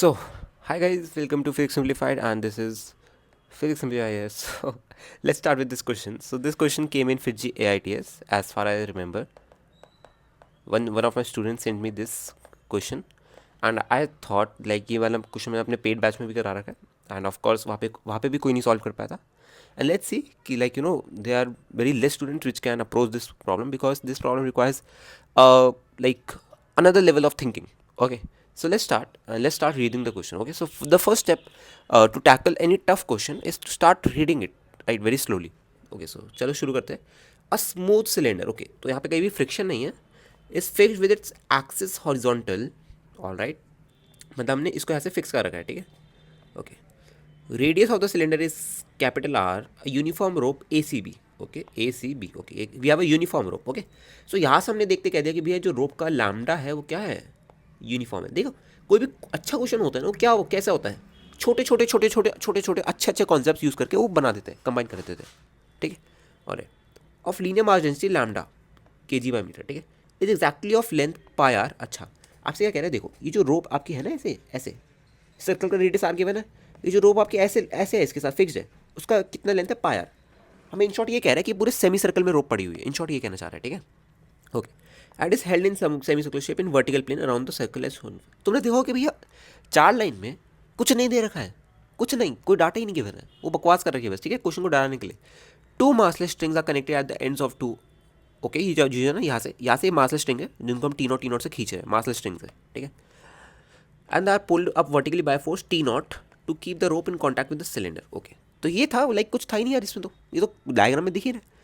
So, hi guys, welcome to Physics Simplified, and this is Physics Simplified. So, let's start with this question. So, this question came in Fiji AITS, as far as I remember. One of my students sent me this question, and I thought like ये वाला question मैंने अपने paid batch में भी करा रखा है, and of course वहाँ पे भी कोई नहीं सॉल्व कर पाया था. And let's see कि like there are very less students which can approach this problem because this problem requires like another level of thinking. Okay, so let's start reading the question. Okay, so the first step to tackle any tough question is to start reading it right very slowly. Okay, so चलो शुरू करते हैं. A smooth cylinder. Okay, तो यहाँ पे कहीं भी friction नहीं है. Is fixed with its axis horizontal. All right, मतलब हमने इसको ऐसे फिक्स कर रखा है. ठीक है. Okay, radius of the cylinder is capital R, a uniform rope ACB. Okay ACB. Okay we have a uniform rope. Okay so यहाँ से हमने देखते कह दिया कि भैया जो रोप का लैम्डा है वो क्या है, यूनिफॉर्म है. देखो कोई भी अच्छा क्वेश्चन होता है ना वो क्या, वो कैसा होता है, छोटे छोटे छोटे छोटे छोटे छोटे अच्छे अच्छे कॉन्सेप्ट यूज़ करके वो बना देते हैं, कंबाइन कर देते हैं. ठीक है. और of linear mass density lambda kg/मीटर. ठीक है. Is exactly of length pi R. अच्छा आपसे क्या कह रहे हैं, देखो ये जो रोप आपकी है ना ऐसे ऐसे सर्कल का रेडियस आर गिवन है, ये जो रोप आपकी ऐसे ऐसे है इसके साथ फिक्स्ड है, उसका कितना लेंथ है पाई आर. हमें इन शॉर्ट ये कह रहा है कि पूरे सेमी सर्कल में रोप पड़ी हुई है. इन शॉर्ट ये कहना चाह रहा है. ठीक है. Okay and is held in semi circular shape in vertical plane around the circle as shown. तुमने देखो कि भैया चार लाइन में कुछ नहीं दे रखा है, कुछ नहीं, कोई डाटा ही नहीं गिवन है, वो बकवास कर रखी है बस. ठीक है, क्वेश्चन को डराने के लिए. Two massless strings are connected at the ends of two. Okay ये जो है ना यहाँ से मासलेस स्ट्रिंग है जिनको हम टी नॉट से खींच रहे हैं, मासलेस स्ट्रिंग्स है. ठीक है. And are pulled up vertically by force T not to keep the rope in contact with the cylinder. Okay तो ये था लाइक कुछ था ही नहीं यार इसमें, तो ये तो डायग्राम में दिख ही रहा है.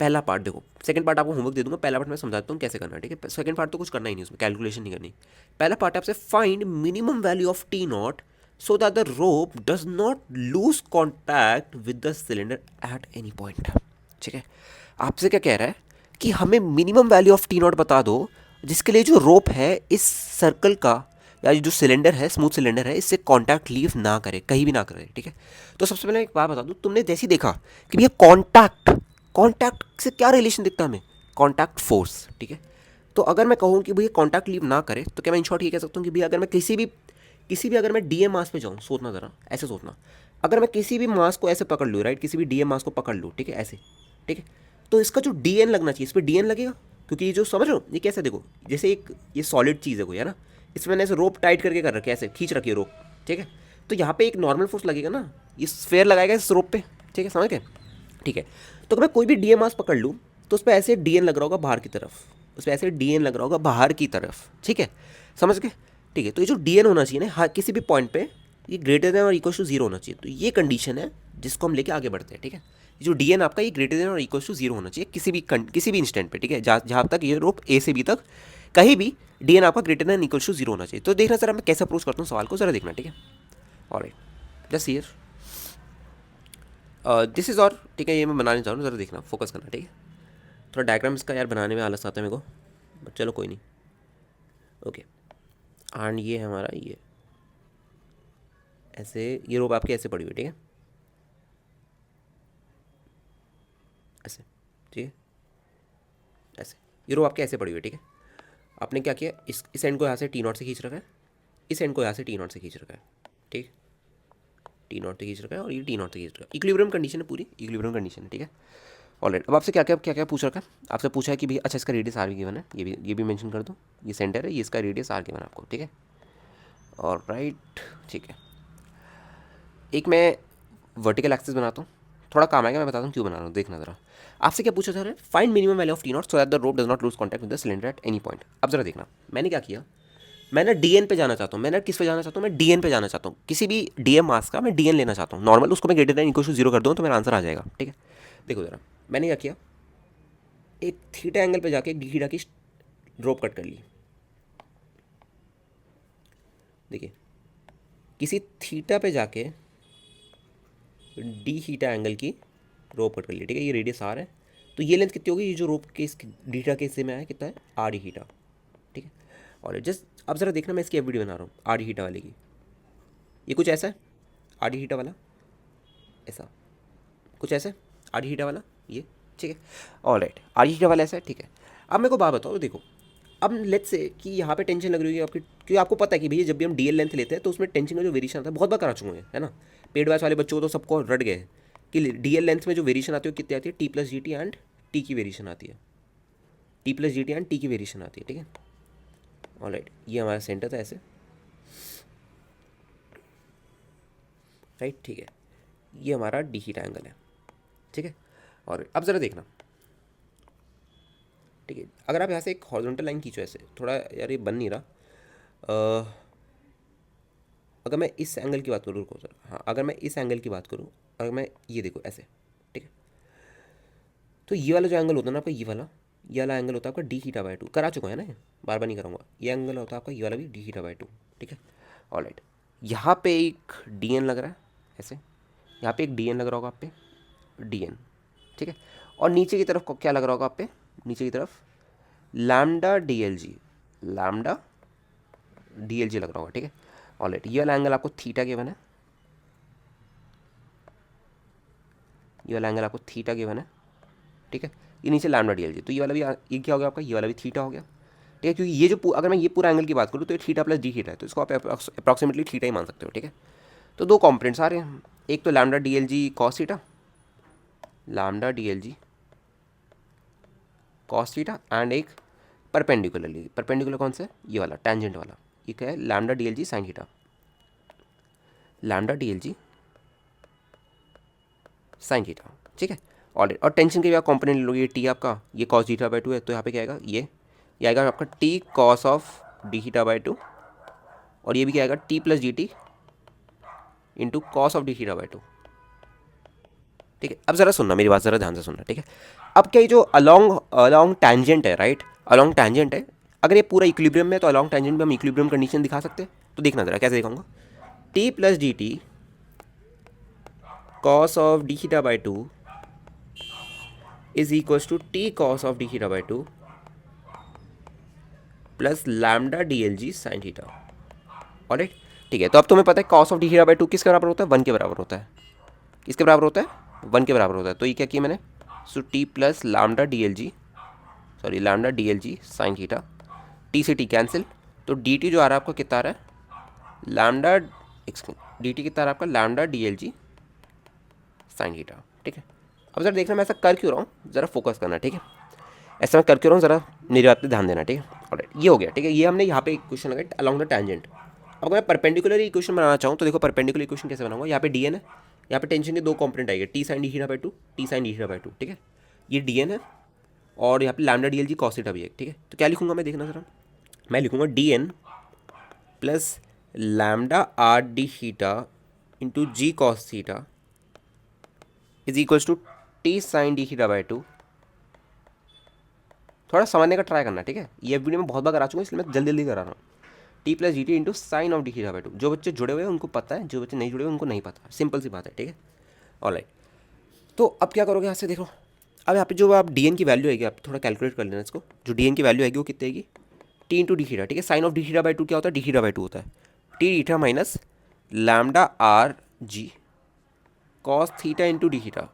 पहला पार्ट देखो, सेकंड पार्ट आपको होमवर्क दे दूंगा, पहला पार्ट मैं समझाता हूँ कैसे करना है. ठीक है. सेकंड पार्ट तो कुछ करना ही नहीं, उसमें कैलकुलेशन नहीं करनी. पहला पार्ट आपसे find minimum value of T not so that the rope does not lose contact with the cylinder at any point. ठीक है. आपसे क्या कह रहा है कि हमें minimum value of T not बता दो जिसके लिए जो रोप है इस सर्कल का या जो सिलेंडर है, स्मूथ सिलेंडर है, इससे कॉन्टैक्ट लीव ना करे, कहीं भी ना करे. ठीक है. तो सबसे पहले एक बात बता दूँ, तुमने जैसे ही देखा कि भैया कॉन्टैक्ट, कॉन्टैक्ट से क्या रिलेशन दिखता है हमें, कॉन्टैक्ट फोर्स. ठीक है. तो अगर मैं कहूँ कि भैया कॉन्टैक्ट लीव ना करे तो क्या मैं इन शॉर्ट ये कह सकता हूँ कि भैया अगर मैं किसी भी अगर मैं डीएम मास पे जाऊँ, सोचना ज़रा ऐसे सोचना, अगर मैं किसी भी मास को ऐसे पकड़ लूँ, राइट, किसी भी डीएम मास को पकड़ लूँ, ठीक है, ऐसे. ठीक है. तो इसका जो डीएन लगना चाहिए, इस पर डीएन लगेगा, क्योंकि ये जो समझ रहे हो ये कैसे, देखो जैसे एक ये सॉलिड चीज़ है कोई, है ना, इसमें मैंने ऐसे रोप टाइट करके कर रखी है, ऐसे खींच रखी है रोप. ठीक है. तो यहाँ पे एक नॉर्मल फोर्स लगेगा ना, ये स्फेयर लगाएगा इस रोप पे. ठीक है, समझ गए. ठीक है. तो अगर मैं कोई भी डीएम मास पकड़ लूँ तो उस पर ऐसे डीएन लग रहा होगा बाहर की तरफ, उस पर ऐसे डीएन लग रहा होगा बाहर की तरफ. ठीक है, समझ गए. ठीक है. तो ये जो डीएन होना चाहिए ना, हर किसी भी पॉइंट पे ये ग्रेटर देन और इक्वल टू जीरो होना चाहिए. तो ये कंडीशन है जिसको हम लेके आगे बढ़ते हैं. ठीक है. ये जो डीएन आपका ये ग्रेटर देन और इक्वल टू जीरो होना चाहिए किसी भी इंस्टेंट पे. ठीक है, जहाँ तक ये रोप ए से बी तक कहीं भी डीएन आपका greater than equal to zero होना चाहिए. तो देखना सर मैं कैसे अप्रोच करता हूँ सवाल को, जरा देखना. ठीक है. Alright just here this is और. ठीक है, ये मैं बनाने चाह रहा हूँ, ज़रा देखना, फोकस करना. ठीक है. थोड़ा डायग्राम इसका यार बनाने में आलस आता है मेरे को, बट चलो कोई नहीं. ओके. एंड ये है हमारा, ये ऐसे, ये रोप आपके ऐसे पड़ी हुई. ठीक है, ऐसे. ठीक है, ऐसे ये रोप आपके ऐसे पड़ी हुई. ठीक है. आपने क्या किया, इस एंड को यहाँ से टी नॉट से खींच रखा है, इस एंड को यहाँ से टी नॉट से खींच रखा है. ठीक, टी नॉट से खींच रखा है और ये टी नॉट से खींच रखा है. इक्विलिब्रियम कंडीशन है, पूरी इक्विलिब्रियम कंडीशन है. ठीक है. ऑलराइट. अब आपसे क्या क्या पूछ रखा है, आपसे पूछा है कि भाई अच्छा इसका रेडियस आर गिवन है, ये भी मेंशन कर दो, ये सेंटर है, ये इसका रेडियस आर गिवन है आपको. ठीक है. ऑलराइट. ठीक है. एक मैं वर्टिकल एक्सिस बनाता हूँ, थोड़ा काम आएगा, मैं बताता हूँ क्यों बना रहा हूँ, देखना ज़रा. आपसे क्या पूछा जा रहा है, find minimum value of T not so that the rope does not lose contact with the cylinder at any point. अब जरा देखना मैंने क्या किया, मैं ना डीएन पे जाना चाहता हूँ, मैं ना किस पे जाना चाहता हूँ, मैं डीएन पे जाना चाहता हूँ, किसी भी डीएम मास का मैं डीएन लेना चाहता हूँ नॉर्मल, उसको मैं greater than equal to zero कर दूँ तो मेरा आंसर आ जाएगा. ठीक है. देखो जरा मैंने क्या किया, एक थीटा एंगल पे जाके एक डी थीटा की ड्रॉप कट कर ली. देखिए किसी थीटा पे जाके डी थीटा एंगल की रोप कट कर ली. ठीक है, ये रेडियस आर है, तो ये लेंथ कितनी होगी, ये जो रोप के इस डी थीटा के हिस्से में आया कितना है, आर डी थीटा. ठीक है. और जस्ट अब ज़रा देखना, मैं इसकी वीडियो बना रहा हूँ आर डी थीटा वाले की. ये कुछ ऐसा है आर डी थीटा वाला, ऐसा कुछ ऐसा है आर डी थीटा वाला ये. ठीक है. ऑलराइट. आर डी थीटा वाला ऐसा है. ठीक है. अब मेरे को बात बताओ, देखो अब लेट्स से कि यहाँ पे टेंशन लग रही है आपकी, क्योंकि आपको पता है कि भैया जब भी हम डीएल लेंथ लेते हैं तो उसमें टेंशन का जो वेरिएशन आता है, बहुत बार करा चुके हैं, है ना। पेड बैच वाले बच्चों को तो सबको रट गए कि डीएल लेंथ में जो वेरिएशन आती है वो कितनी आती है, T plus G T and T की वेरिएशन आती है, T plus G T and T की वेरिएशन आती है, ठीक है। ऑलराइट, ये हमारा सेंटर था ऐसे, राइट, ठीक है। ये हमारा डी हीटा एंगल है, ठीक है। और अब ज़रा देखना, ठीक है, अगर आप यहाँ से एक हॉरिजॉन्टल लाइन खींचो ऐसे, थोड़ा यार ये बन नहीं रहा, अगर मैं इस एंगल की बात करूँ, रुको सर, हाँ, अगर मैं इस एंगल की बात करूँ, अगर मैं ये देखो ऐसे, ठीक है, तो ये वाला जो एंगल होता है ना आपका, ये वाला एंगल होता है आपका डी हीटा बाई टू, करा चुका है ना, बार बार नहीं कराऊंगा। ये एंगल होता है आपका, ये वाला भी डी हीटा बाई टू, ठीक है। ऑलराइट, यहाँ पे एक डी एन लग रहा है ऐसे, यहाँ पे एक डी एन लग रहा होगा आप पे, डी एन, ठीक है। और नीचे की तरफ क्या लग रहा होगा आप पे, नीचे की तरफ lambda D L G, lambda D L G लग रहा होगा, ठीक है। ऑलराइट, ये वाला एंगल आपको थीटा गिवन है, ये वाला एंगल आपको थीटा गिवन है, ठीक है। ये नीचे लैम्डा डी एल जी, तो ये वाला भी, ये क्या हो गया आपका, ये वाला भी थीटा हो गया, ठीक है। क्योंकि ये जो अगर मैं ये पूरा एंगल की बात करूँ तो ये थीटा प्लस डी थीटा है, तो इसको आप अप्रॉक्सीमेटली थीटा ही मान सकते हो, ठीक है। तो दो कॉम्पोनेंट्स आ रहे हैं, एक तो lambda D L g cos theta, lambda D L g cos theta, and एक परपेंडिकुलर कौन सा है, ये वाला टेंजेंट वाला, ये क्या है, lambda D L G sine theta, lambda D L G sine theta, ठीक है। और टेंशन के भी आप कॉम्पोनेंट ले लोगे, ये टी आपका, ये कॉस थीटा बाई टू है, तो यहाँ पे क्या आएगा, ये आएगा आपका T cos of d theta by to, और ये भी क्या आएगा, T plus d T into cos of d theta by two, ठीक है। अब ज़रा सुनना, मेरी बात ज़रा ध्यान से सुनना, ठीक है। अब क्या ये जो अलॉन्ग टैंजेंट है, राइट, अलॉन्ग टैंजेंट है, अगर ये पूरा इक्विलिब्रियम में, तो अलॉन्ग टैंजेंट में हम इक्विलिब्रियम कंडीशन दिखा सकते हैं, तो देखना ज़रा कैसे दिखाऊंगा, T plus d T cos of d theta by two is equals to T cos of d theta by two plus lambda D L G sine theta, alright, ठीक है। तो अब तुम्हें पता है cos of d theta by two किसके बराबर होता है, 1 के बराबर होता है, किसके बराबर होता है, 1 के बराबर होता है। तो ये क्या किया मैंने, so T plus lambda D L G, sorry lambda D L G sine theta, T से टी कैंसिल, तो डी टी जो आ रहा है आपका कितना आ रहा है, लैम्डा डी टी कितना आ रहा है आपका, lambda D L G sine theta, ठीक है। अब ज़रा देखना मैं ऐसा कर क्यों रहा हूँ, ज़रा फोकस करना, ठीक है, ऐसा मैं कर क्यों रहा हूँ, ज़रा मेरी बात पे ध्यान देना, ठीक है। ऑलराइट, ये हो गया, ठीक है। ये हमने यहाँ पे इक्वेशन लगाई अलॉन्ग द टैंजेंट। अब अगर मैं परपेंडिकुलर इक्वेशन बनाना चाहूँ तो देखो परपेंडिकुलर इक्वेशन कैसे बनाऊंगा, यहाँ पे डी एन है, यहाँ पे टेंशन के दो कॉम्पोनेंट आएंगे, T sine d theta by two, T sine d theta by two, ठीक है। ये डी एन है, और यहाँ पे lambda D L g cos theta भी है, ठीक है। तो क्या लिखूंगा मैं, देखना ज़रा, मैं लिखूंगा d N plus lambda R d theta into g cos theta is equals to T sine d theta by two, थोड़ा समझने का ट्राई करना, ठीक है। ये वीडियो में बहुत बार करा चुका हूँ, इसलिए मैं जल्दी जल्दी करा रहा हूँ, T plus G T into sine of d theta by to. जो बच्चे जुड़े हुए हैं उनको पता है, जो बच्चे नहीं जुड़े हुए उनको नहीं पता, सिंपल सी बात है, ठीक है। ऑलराइट, तो अब क्या करोगे यहाँ से, देखो अब यहाँ पे जो आप डी एन की वैल्यू आएगी, आप थोड़ा कैलकुलेट कर लेना इसको, जो डी एन की वैल्यू आएगी वो कितनी आएगी, टी इंटू डी थीटा, ठीक है। Sine of d theta by two क्या होता है, डी थीटा बाई टू होता है, T theta minus lambda R g cos theta into d theta,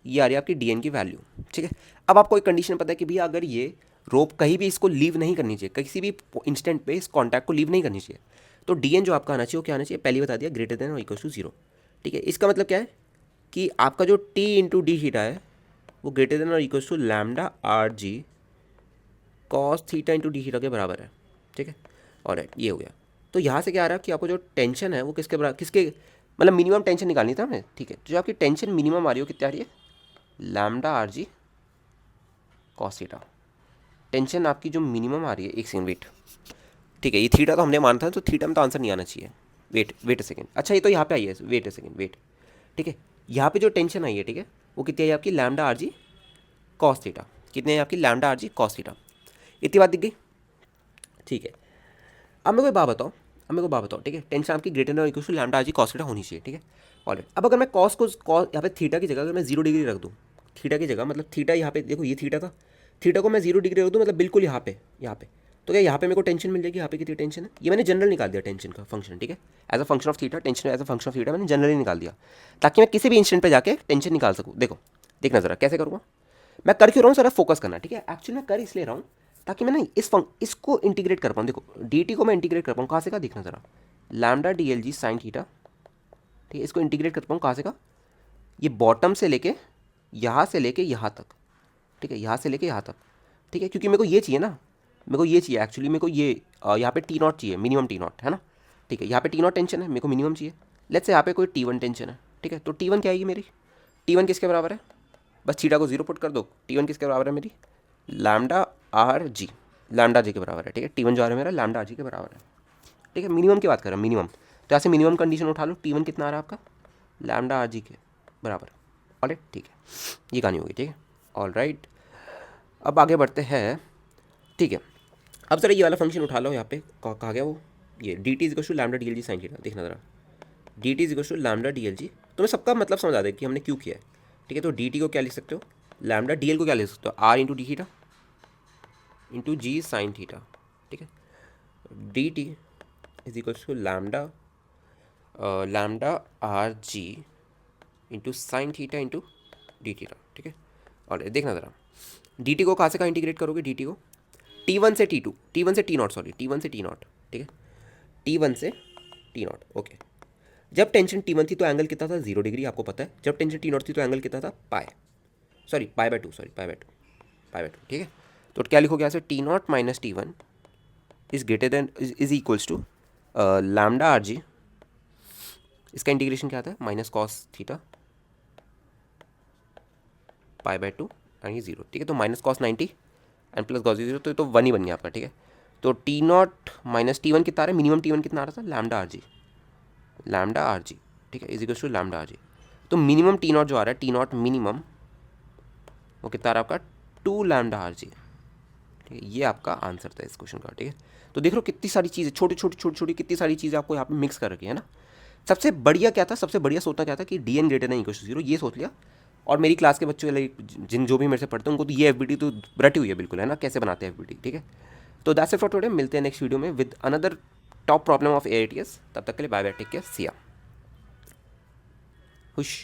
ये आ रही है आपकी डी एन की वैल्यू, ठीक है। अब आपको एक कंडीशन पता है कि भैया अगर ये रोप कहीं भी इसको लीव नहीं करनी चाहिए, किसी भी इंस्टेंट पे इस कॉन्टैक्ट को लीव नहीं करनी चाहिए, तो डी एन जो आपका आना चाहिए वो क्या आना चाहिए, पहले बता दिया, ग्रेटर देन और इक्वल टू जीरो, ठीक है। इसका मतलब क्या है कि आपका जो टी इंटू डी थीटा है वो ग्रेटर देन और equal to lambda R g cos theta into d theta के बराबर है, ठीक है। और ये हो गया, तो यहाँ से क्या आ रहा है कि आपको जो टेंशन है वो किसके बराबर, किसके मतलब मिनिमम टेंशन निकालनी था हमें, ठीक है। जो आपकी टेंशन मिनिमम आ रही हो कितनी आ रही है, lambda R g cos theta, tension आपकी जो मिनिमम आ रही है, एक सेकेंड वेट, ठीक है। ये थीटा तो हमने माना था, तो थीटा में तो आंसर नहीं आना चाहिए, वेट अ सेकेंड, अच्छा ये तो यहाँ पे आई है, वेट अ सेकेंड वेट, ठीक है। यहाँ पे जो टेंशन आई है, ठीक है, वो कितनी आई आपकी, lambda R g cos theta, कितनी है आपकी, lambda R g cos theta, इतनी बात दिख गई, ठीक है। अब मेरे को बात बताओ, ठीक है, टेंशन आपकी ग्रेटर देन और equal to lambda R g cos theta होनी चाहिए, ठीक है। ऑलराइट, अब अगर मैं कॉस यहाँ पे थीटा की जगह अगर मैं 0 डिग्री रख दूँ, थीटा की जगह मतलब थीटा यहाँ पे देखो, ये थीटा था, थीटा को मैं 0 डिग्री रख दूँ, मतलब बिल्कुल यहाँ पे, तो क्या यहाँ पे मेरे को टेंशन मिल जाएगी, यहाँ पे कितनी टेंशन है, ये मैंने जनरल निकाल दिया टेंशन का फंक्शन, ठीक है। As a function of theta, tension as a function of theta मैंने जनरली निकाल दिया, ताकि मैं किसी भी इंस्टेंट पे जाके टेंशन निकाल सकूँ। देखना ज़रा कैसे करूँगा, मैं कर क्यों रहा हूँ, ज़रा फोकस करना, ठीक है। एक्चुअली मैं कर इसलिए रहा हूँ ताकि मैं ना इसको इंटीग्रेट कर पाऊँ। देखो डी टी को मैं इंटीग्रेट कर पाऊँ कहाँ से, कहाँ देखना ज़रा, lambda D L G sine theta, ठीक है, इसको इंटीग्रेट कर पाऊँ कहाँ से, कहाँ, ये बॉटम से लेके यहाँ तक, ठीक है, यहाँ से लेके यहाँ तक, ठीक है, क्योंकि मेरे को ये चाहिए ना, मेरे को ये चाहिए एक्चुअली, मेरे को ये यहाँ पे टी नॉट चाहिए, मिनिमम टी नॉट है ना, ठीक है, यहाँ पे टी नॉट टेंशन है, मेरे को मिनिमम चाहिए। लेट्स से यहाँ पे कोई टी वन टेंशन है, ठीक है, तो टी वन क्या आएगी मेरी, टी वन किसके बराबर है, बस थीटा को जीरो पुट कर दो, टी वन किसके बराबर है मेरी, लैम्डा आर जी, लैम्डा जी के बराबर है, ठीक है, टी वन जो आ रहा है मेरा लैम्डा आर जी के बराबर है, ठीक है, मिनिमम की बात कर रहा हूँ, मिनिमम, तो ऐसे मिनिमम कंडीशन उठा लो, टी वन कितना आ रहा है आपका, लैम्डा आर जी के बराबर, ऑलराइट, ठीक है, ये कहानी होगी, ठीक है, ऑलराइट। अब आगे बढ़ते हैं, ठीक है, अब ज़रा ये वाला फंक्शन उठा लो, यहाँ पे कहा गया वो, ये d T is to lambda D L G sine theta, देखना ज़रा, d T is to lambda D L g, तुम्हें सबका मतलब समझ आ जाए कि हमने क्यों किया है, ठीक है, तो डी टी को क्या लिख सकते हो, लैम्डा डी एल को क्या लिख सकते हो, R into d theta into g sine theta, ठीक है, d T is equal to lambda R g into sine theta into d theta, ठीक है, और देखना ज़रा डी टी को कहाँ से कहाँ इंटीग्रेट करोगे, डी टी को टी वन से टी टू, टी वन से T not, sorry T one से टी नॉट, ठीक है, टी वन से टी नॉट, ओके। जब टेंशन टी वन थी तो एंगल कितना था, 0 डिग्री, आपको पता है, जब टेंशन टी नॉट थी तो एंगल कितना था, pi, sorry pi by two, sorry pi by two, pi by two, ठीक है, तो क्या लिखोगे यहाँ से, T naught minus T one is greater than is equals to lambda R G, इसका इंटीग्रेशन क्या आता है, minus cos theta pi by two and ये 0, ठीक है, तो minus cos 90 and plus cos 0, तो ये तो 1 ही बन गया आपका, ठीक है, तो T naught minus T one कितना आ रहा है, मिनिमम टी वन कितना आ रहा था, लैम्डा आर जी, ठीक है, is equal to lambda R g, तो मिनिमम टी नॉट जो आ रहा है, टी नॉट मिनिमम वो कितना आ रहा है आपका, 2 लैम्डा आर जी, ठीक है, ये आपका आंसर था इस क्वेश्चन का, ठीक है, तो देख लो कितनी सारी चीज़ें, छोटी कितनी सारी चीज़ें आपको यहाँ पे मिक्स कर रखी है ना। सबसे बढ़िया क्या था, सबसे बढ़िया सोचना क्या था कि d N greater than equal to 0, ये सोच लिया, और मेरी क्लास के बच्चों लाइक जिन जो भी मेरे से पढ़ते हैं उनको तो ये एफ तो रटी हुई है बिल्कुल, है ना, कैसे बनाते हैं एफ, ठीक है, तो दैट्स इट फॉर टुडे, मिलते हैं नेक्स्ट वीडियो में with another top problem of AITS, तब तक के लिए बाय बाय, टेक केयर, सी या, खुश।